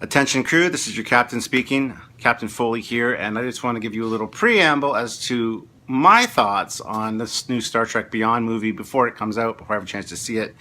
Attention crew, this is your captain speaking, Captain Foley here, and I just want to give you a little preamble as to my thoughts on this new Star Trek Beyond movie before it comes out, before I have a chance to see it.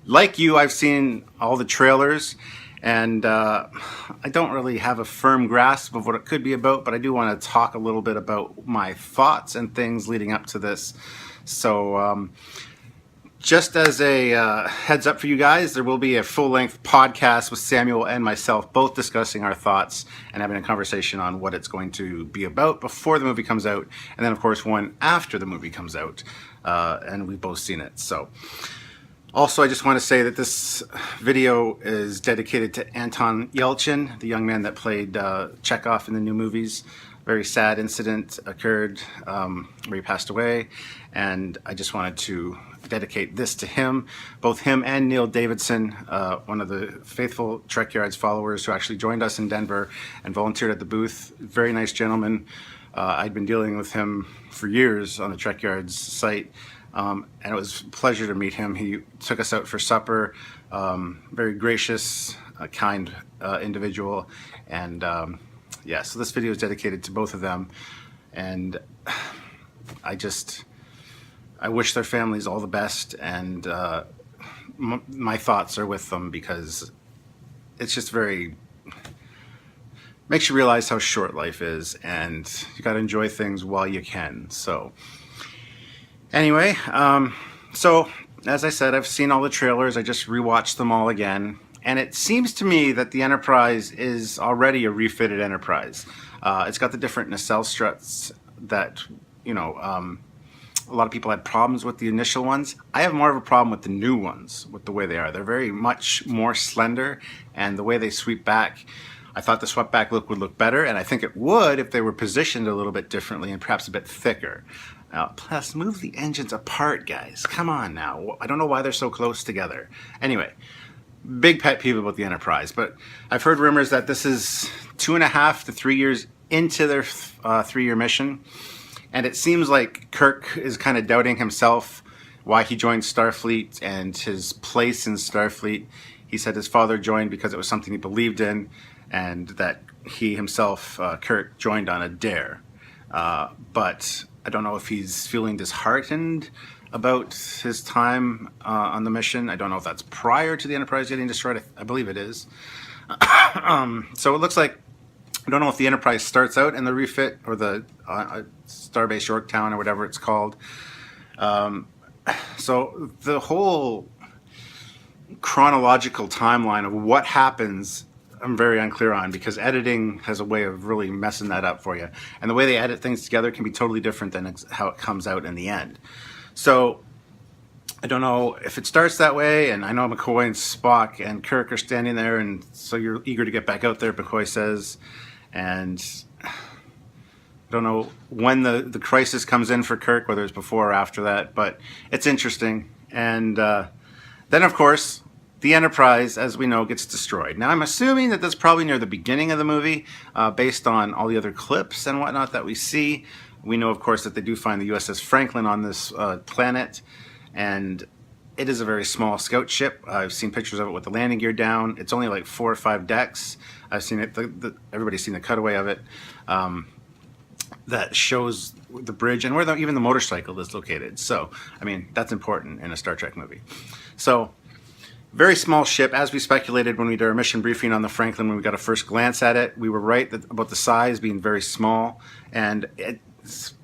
Like you, I've seen all the trailers, and I don't really have a firm grasp of what it could be about, but I do want to talk a little bit about my thoughts and things leading up to this. So, just as a heads up for you guys, there will be a full-length podcast with Samuel and myself both discussing our thoughts and having a conversation on what it's going to be about before the movie comes out, and then of course one after the movie comes out, and we've both seen it. So also I just want to say that this video is dedicated to Anton Yelchin, the young man that played Chekhov in the new movies. Very sad incident occurred where he passed away, and I just wanted to dedicate this to him. Both him and Neil Davidson, one of the faithful Trekyards followers who actually joined us in Denver and volunteered at the booth. Very nice gentleman. I'd been dealing with him for years on the Trekyards site, and it was a pleasure to meet him. He took us out for supper. Very gracious, kind individual, and yeah, so this video is dedicated to both of them, and I wish their families all the best, and my thoughts are with them, because it's just makes you realize how short life is, and you got to enjoy things while you can. So anyway, so as I said, I've seen all the trailers. I just rewatched them all again. And it seems to me that the Enterprise is already a refitted Enterprise. It's got the different nacelle struts that, you know, a lot of people had problems with the initial ones. I have more of a problem with the new ones, with the way they are. They're very much more slender, and the way they sweep back, I thought the swept back look would look better, and I think it would if they were positioned a little bit differently and perhaps a bit thicker. Now, plus, move the engines apart, guys. Come on now. I don't know why they're so close together. Anyway. Big pet peeve about the Enterprise, but I've heard rumors that this is 2.5 to 3 years into their 3-year mission, and it seems like Kirk is kind of doubting himself why he joined Starfleet and his place in Starfleet. He said his father joined because it was something he believed in, and that he himself, Kirk, joined on a dare. But I don't know if he's feeling disheartened about his time on the mission. I don't know if that's prior to the Enterprise getting destroyed. I believe it is. So it looks like, I don't know if the Enterprise starts out in the refit or the Starbase Yorktown or whatever it's called. So the whole chronological timeline of what happens, I'm very unclear on, because editing has a way of really messing that up for you. And the way they edit things together can be totally different than how it comes out in the end. So I don't know if it starts that way, and I know McCoy and Spock and Kirk are standing there, and so you're eager to get back out there, McCoy says, and I don't know when the crisis comes in for Kirk, whether it's before or after that, but it's interesting. And then, of course, the Enterprise, as we know, gets destroyed. Now, I'm assuming that that's probably near the beginning of the movie, based on all the other clips and whatnot that we see. We know, of course, that they do find the USS Franklin on this planet, and it is a very small scout ship. I've seen pictures of it with the landing gear down. It's only like 4 or 5 decks. I've seen it. Everybody's seen the cutaway of it that shows the bridge and where even the motorcycle is located. So, I mean, that's important in a Star Trek movie. So, very small ship, as we speculated when we did our mission briefing on the Franklin, when we got a first glance at it. We were right about the size being very small, and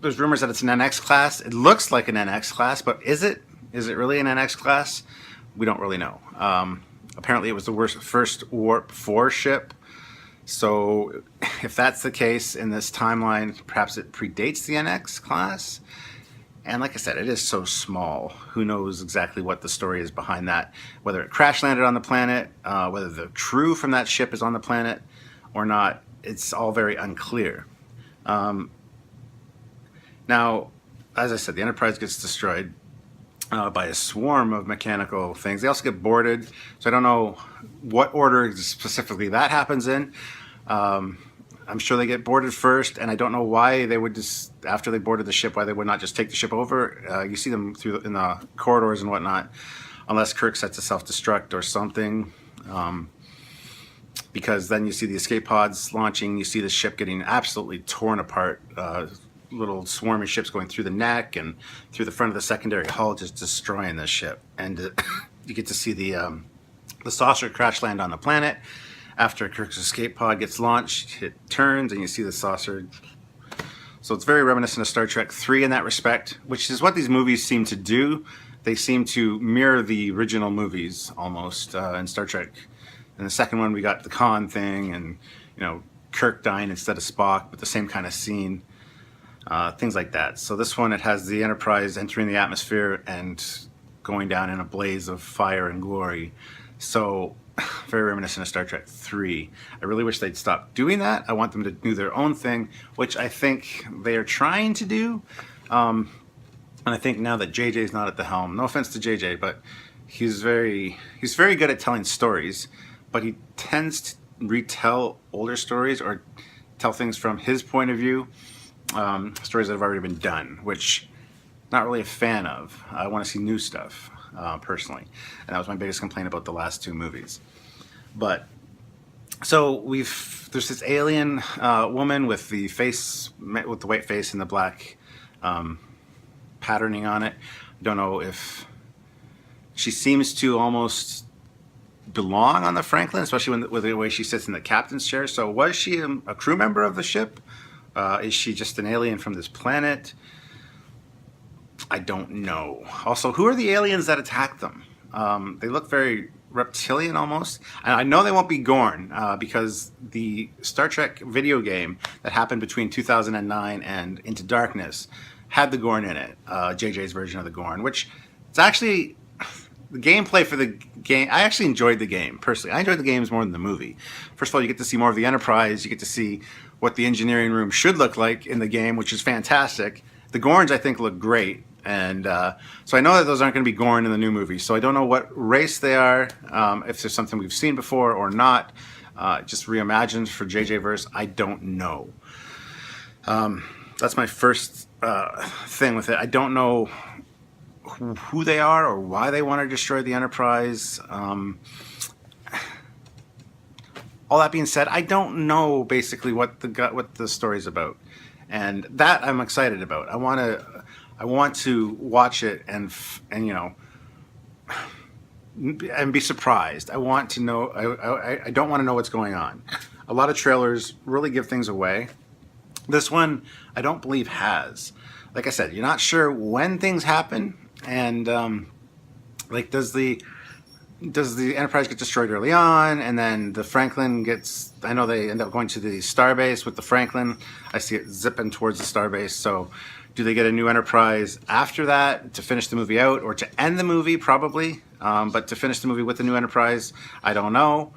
there's rumors that it's an NX class. It looks like an NX class, but is it? Is it really an NX class? We don't really know. Apparently it was the first Warp 4 ship. So if that's the case in this timeline, perhaps it predates the NX class. And like I said, it is so small. Who knows exactly what the story is behind that? Whether it crash landed on the planet, whether the crew from that ship is on the planet or not, it's all very unclear. Now, as I said, the Enterprise gets destroyed by a swarm of mechanical things. They also get boarded, so I don't know what order specifically that happens in. I'm sure they get boarded first, and I don't know why they would just, after they boarded the ship, why they would not just take the ship over. You see them in the corridors and whatnot, unless Kirk sets a self-destruct or something. Because then you see the escape pods launching, you see the ship getting absolutely torn apart, little swarming ships going through the neck and through the front of the secondary hull, just destroying the ship. And you get to see the saucer crash land on the planet. After Kirk's escape pod gets launched, it turns and you see the saucer. So it's very reminiscent of Star Trek 3 in that respect, which is what these movies seem to do. They seem to mirror the original movies almost in Star Trek. In the second one, we got the Khan thing and, Kirk dying instead of Spock, but the same kind of scene. Things like that. So this one, it has the Enterprise entering the atmosphere and going down in a blaze of fire and glory. So very reminiscent of Star Trek 3. I really wish they'd stop doing that. I want them to do their own thing, which I think they are trying to do. And I think now that JJ's not at the helm, no offense to JJ, but he's very good at telling stories, but he tends to retell older stories or tell things from his point of view, stories that have already been done, which I'm not really a fan of. I want to see new stuff. Personally, and that was my biggest complaint about the last two movies. But so there's this alien woman with the white face and the black patterning on it. I don't know if she seems to almost belong on the Franklin, especially with the way she sits in the captain's chair. So was she a crew member of the ship? Is she just an alien from this planet? I don't know. Also, who are the aliens that attack them? They look very reptilian almost. And I know they won't be Gorn because the Star Trek video game that happened between 2009 and Into Darkness had the Gorn in it, JJ's version of the Gorn, which it's actually the gameplay for the game. I actually enjoyed the game personally. I enjoyed the games more than the movie. First of all, you get to see more of the Enterprise. You get to see what the engineering room should look like in the game, which is fantastic. The Gorns, I think, look great. And so I know that those aren't going to be Gorn in the new movie. So I don't know what race they are, if there's something we've seen before or not. Just reimagined for JJ verse. I don't know. That's my first thing with it. I don't know who they are or why they want to destroy the Enterprise. All that being said, I don't know basically what the story's about, and that I'm excited about. I want to watch it and be surprised. I want to know. I don't want to know what's going on. A lot of trailers really give things away. This one, I don't believe has. Like I said, you're not sure when things happen, and does the Enterprise get destroyed early on, and then the Franklin gets. I know they end up going to the starbase with the Franklin. I see it zipping towards the starbase. So, do they get a new Enterprise after that to finish the movie out, or to end the movie? Probably, but to finish the movie with the new Enterprise, I don't know.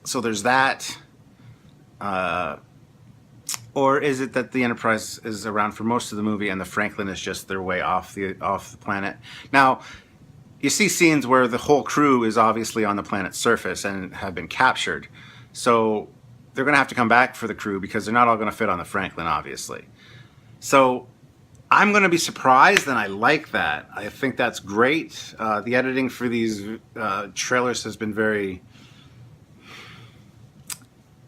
So there's that. Or is it that the Enterprise is around for most of the movie and the Franklin is just their way off the planet? Now, you see scenes where the whole crew is obviously on the planet's surface and have been captured. So they're going to have to come back for the crew because they're not all going to fit on the Franklin, obviously. So I'm going to be surprised, and I like that. I think that's great. The editing for these trailers has been very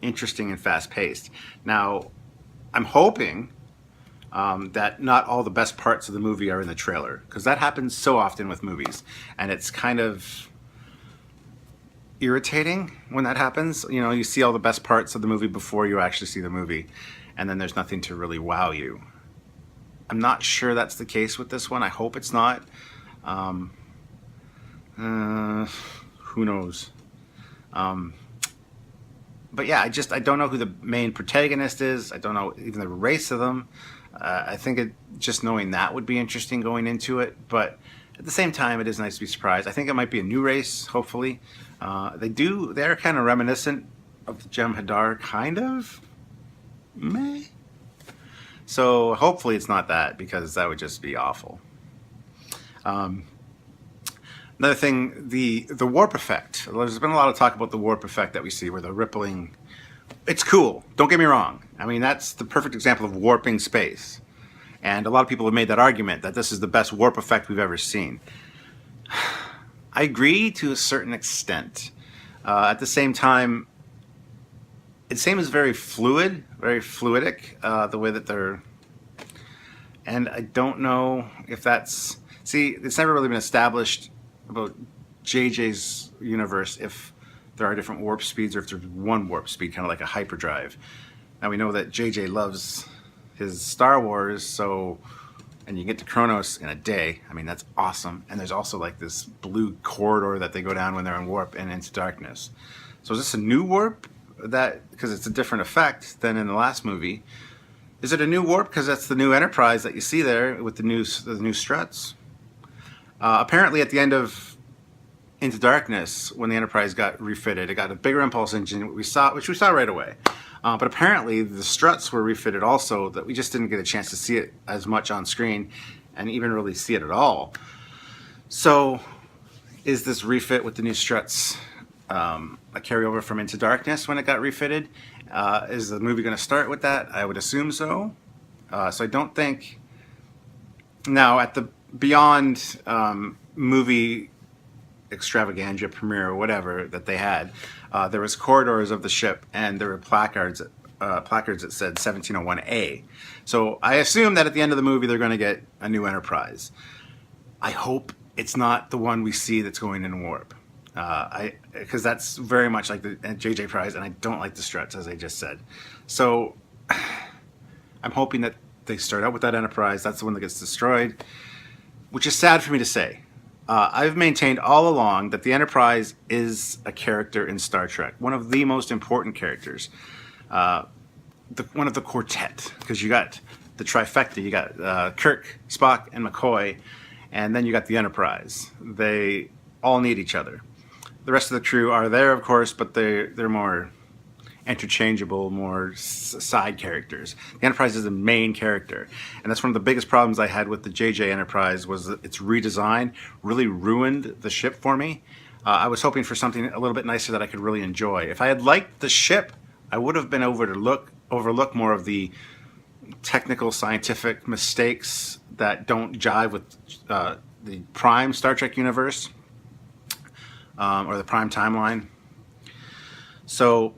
interesting and fast-paced. Now, I'm hoping that not all the best parts of the movie are in the trailer, because that happens so often with movies, and it's kind of irritating when that happens. You see all the best parts of the movie before you actually see the movie, and then there's nothing to really wow you. I'm not sure that's the case with this one. I hope it's not. Who knows? But yeah, I don't know who the main protagonist is. I don't know even the race of them. I think just knowing that would be interesting going into it. But at the same time, it is nice to be surprised. I think it might be a new race, hopefully. They're kind of reminiscent of the Jem'Hadar, kind of. Meh. So hopefully it's not that, because that would just be awful. Another thing, the warp effect. There's been a lot of talk about the warp effect that we see, where the rippling It's cool. Don't get me wrong. I mean, that's the perfect example of warping space. And a lot of people have made that argument that this is the best warp effect we've ever seen. I agree to a certain extent. At the same time, it seems very fluid, very fluidic, the way that they're... And I don't know if that's... See, it's never really been established about JJ's universe if there are different warp speeds or if there's one warp speed, kind of like a hyperdrive. Now we know that JJ loves his Star Wars, so... And you get to Kronos in a day. I mean, that's awesome. And there's also like this blue corridor that they go down when they're in warp and into darkness. So is this a new warp? That because it's a different effect than in the last movie. Is it a new warp because that's the new Enterprise that you see there with the new struts? Apparently, at the end of Into Darkness, when the Enterprise got refitted, it got a bigger impulse engine, which we saw right away. But apparently, the struts were refitted also. That we just didn't get a chance to see it as much on screen, and even really see it at all. So, is this refit with the new struts a carryover from Into Darkness when it got refitted? Is the movie going to start with that? I would assume so. So I don't think... Now, at the Beyond movie extravaganza premiere or whatever that they had, there was corridors of the ship and there were placards that said 1701A. So I assume that at the end of the movie they're going to get a new Enterprise. I hope it's not the one we see that's going in warp. Because that's very much like the JJ Prize, and I don't like the struts, as I just said. So I'm hoping that they start out with that Enterprise. That's the one that gets destroyed, which is sad for me to say. I've maintained all along that the Enterprise is a character in Star Trek, one of the most important characters, one of the quartet, because you got the trifecta. You got Kirk, Spock, and McCoy, and then you got the Enterprise. They all need each other. The rest of the crew are there, of course, but they're more interchangeable, more side characters. The Enterprise is the main character, and that's one of the biggest problems I had with the JJ Enterprise was that its redesign really ruined the ship for me. I was hoping for something a little bit nicer that I could really enjoy. If I had liked the ship, I would have been overlook more of the technical, scientific mistakes that don't jive with the Prime Star Trek universe. Or the Prime timeline. So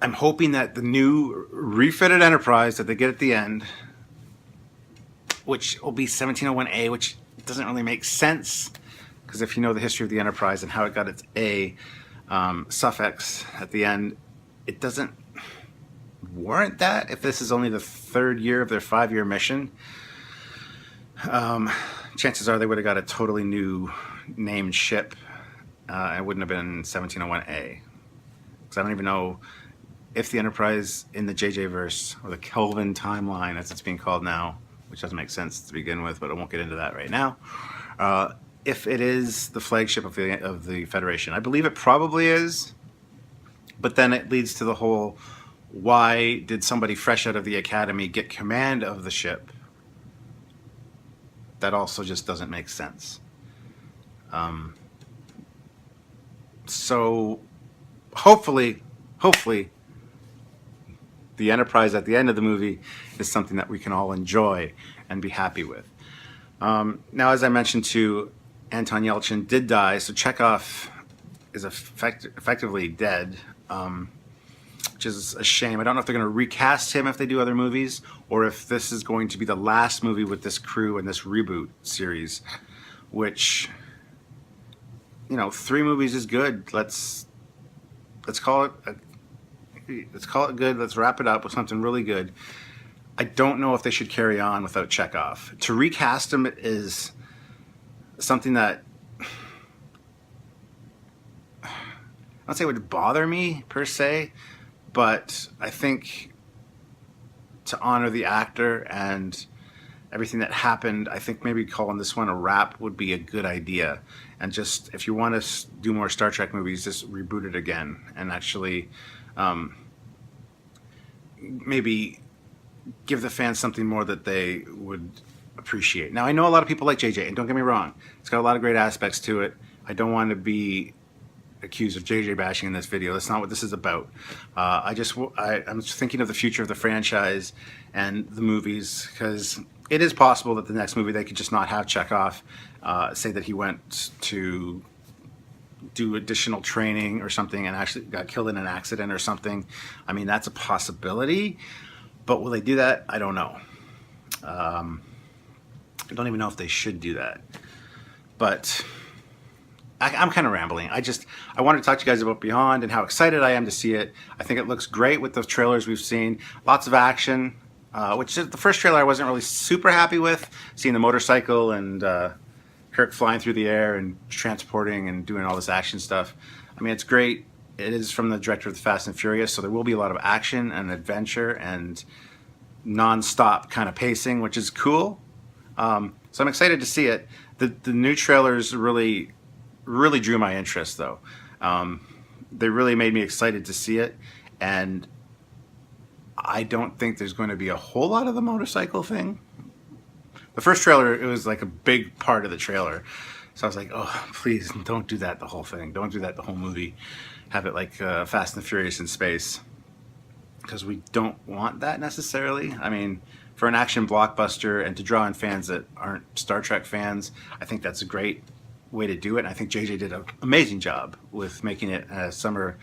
I'm hoping that the new refitted Enterprise that they get at the end, which will be 1701A, which doesn't really make sense, because if you know the history of the Enterprise and how it got its A suffix at the end, it doesn't warrant that if this is only the third year of their 5-year mission. Chances are they would have got a totally new named ship. It wouldn't have been 1701A. Because I don't even know if the Enterprise in the JJ verse, or the Kelvin timeline as it's being called now, which doesn't make sense to begin with, but I won't get into that right now, if it is the flagship of the Federation. I believe it probably is, but then it leads to the whole, why did somebody fresh out of the Academy get command of the ship? That also just doesn't make sense. So hopefully the Enterprise at the end of the movie is something that we can all enjoy and be happy with. Now, as I mentioned too, Anton Yelchin did die, so Chekhov is effectively dead, which is a shame. I don't know if they're going to recast him if they do other movies, or if this is going to be the last movie with this crew in this reboot series, which... 3 movies is good. Let's call it good. Let's wrap it up with something really good. I don't know if they should carry on without Chekhov. To recast him is something that I don't say it would bother me per se, but I think to honor the actor and everything that happened, I think maybe calling this one a wrap would be a good idea. And just, if you want to do more Star Trek movies, just reboot it again and actually maybe give the fans something more that they would appreciate. Now, I know a lot of people like JJ, and don't get me wrong, it's got a lot of great aspects to it. I don't want to be accused of JJ bashing in this video. That's not what this is about. I'm just thinking of the future of the franchise and the movies, because it is possible that the next movie they could just not have Chekhov, say that he went to do additional training or something and actually got killed in an accident or something. I mean, that's a possibility, but will they do that? I don't know. I don't even know if they should do that, but I'm kind of rambling. I wanted to talk to you guys about Beyond and how excited I am to see it. I think it looks great with the trailers we've seen. Lots of action, which is the first trailer I wasn't really super happy with, seeing the motorcycle and Kirk flying through the air and transporting and doing all this action stuff. I mean, it's great. It is from the director of the Fast and Furious, so there will be a lot of action and adventure and non-stop kind of pacing, which is cool. So I'm excited to see it. The new trailers really drew my interest, though. They really made me excited to see it, and I don't think there's going to be a whole lot of the motorcycle thing. The first trailer, it was like a big part of the trailer, so I was like, oh, please don't do that the whole thing. Don't do that the whole movie. Have it like Fast and Furious in space, because we don't want that necessarily. I mean, for an action blockbuster and to draw in fans that aren't Star Trek fans, I think that's a great way to do it. And I think JJ did an amazing job with making it a summer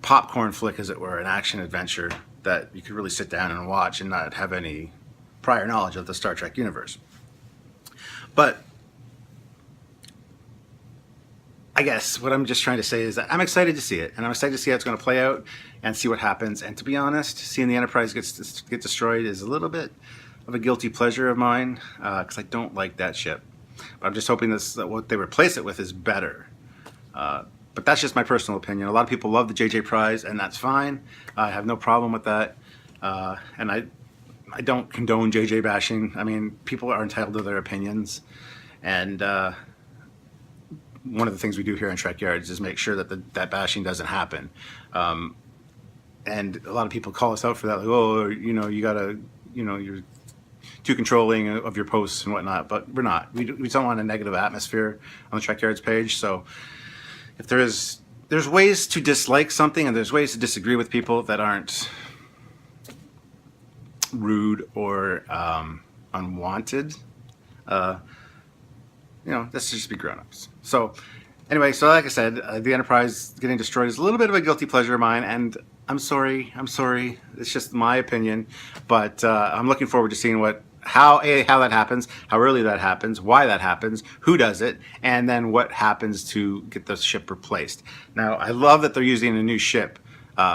popcorn flick, as it were, an action adventure that you could really sit down and watch and not have any prior knowledge of the Star Trek universe. But I guess what I'm just trying to say is that I'm excited to see it, and I'm excited to see how it's going to play out and see what happens. And to be honest, seeing the Enterprise get destroyed is a little bit of a guilty pleasure of mine, because I don't like that ship. But I'm just hoping that what they replace it with is better. But that's just my personal opinion. A lot of people love the JJ Prize, and that's fine. I have no problem with that. And I don't condone JJ bashing. I mean, people are entitled to their opinions. And one of the things we do here in Trekyards is make sure that that bashing doesn't happen. And a lot of people call us out for that. Like, oh, you gotta, you're too controlling of your posts and whatnot, but we're not. We don't want a negative atmosphere on the Trekyards page. So if there's ways to dislike something, and there's ways to disagree with people that aren't rude or unwanted, let's just be grown-ups. So anyway, so like I said, the Enterprise getting destroyed is a little bit of a guilty pleasure of mine, and I'm sorry. It's just my opinion, but I'm looking forward to seeing how that happens, how early that happens, why that happens, who does it, and then what happens to get the ship replaced. Now, I love that they're using a new ship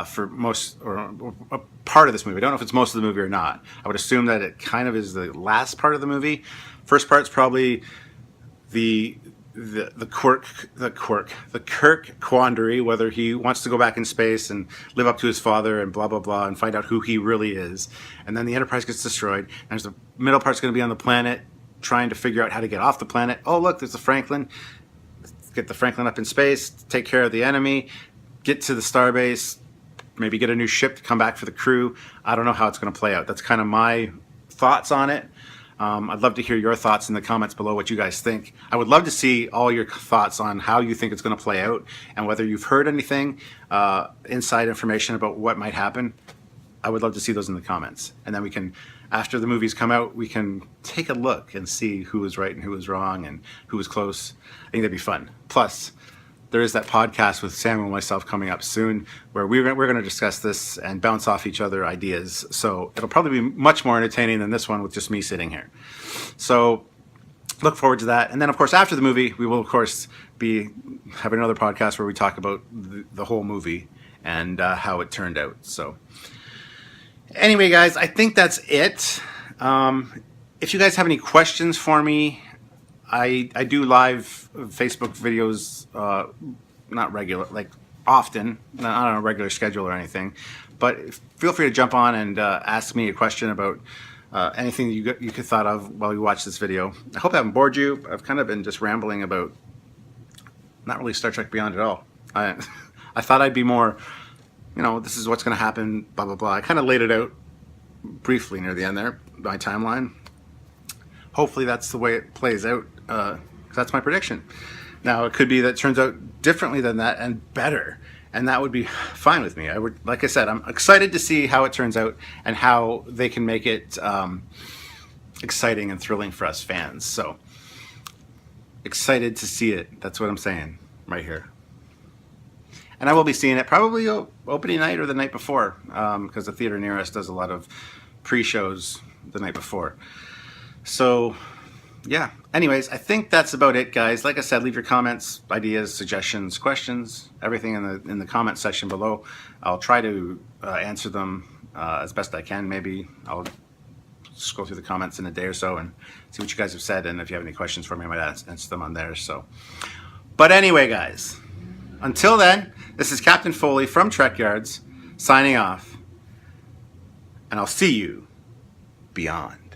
for most or a part of this movie. I don't know if it's most of the movie or not. I would assume that it kind of is the last part of the movie. First part's probably the Kirk quandary, whether he wants to go back in space and live up to his father and blah blah blah and find out who he really is. And then the Enterprise gets destroyed. And there's the middle part's going to be on the planet, trying to figure out how to get off the planet. Oh look, there's the Franklin. Get the Franklin up in space, take care of the enemy, get to the starbase, maybe get a new ship to come back for the crew. I don't know how it's going to play out. That's kind of my thoughts on it. I'd love to hear your thoughts in the comments below, what you guys think. I would love to see all your thoughts on how you think it's going to play out and whether you've heard anything, inside information about what might happen. I would love to see those in the comments. And then we can, after the movies come out, we can take a look and see who was right and who was wrong and who was close. I think that'd be fun. Plus, there is that podcast with Samuel and myself coming up soon where we're going to discuss this and bounce off each other ideas. So it'll probably be much more entertaining than this one with just me sitting here. So look forward to that. And then, of course, after the movie, we will, of course, be having another podcast where we talk about the whole movie and how it turned out. So anyway, guys, I think that's it. If you guys have any questions for me, I do live Facebook videos, not regular, like often, not on a regular schedule or anything, but feel free to jump on and ask me a question about anything you could thought of while you watch this video. I hope I haven't bored you. I've kind of been just rambling about not really Star Trek Beyond at all. I thought I'd be more, this is what's going to happen, blah, blah, blah. I kind of laid it out briefly near the end there, my timeline. Hopefully that's the way it plays out, because that's my prediction. Now, it could be that it turns out differently than that and better, and that would be fine with me. I would, like I said, I'm excited to see how it turns out and how they can make it exciting and thrilling for us fans. So excited to see it. That's what I'm saying right here. And I will be seeing it probably opening night or the night before, because the theater near us does a lot of pre-shows the night before. So yeah, anyways, I think that's about it, guys. Like I said, leave your comments, ideas, suggestions, questions, everything in the comment section below. I'll try to answer them as best I can. Maybe I'll scroll through the comments in a day or so and see what you guys have said, and if you have any questions for me, I might answer them on there. So, but anyway, guys, until then, this is Captain Foley from Trekyards signing off, and I'll see you beyond.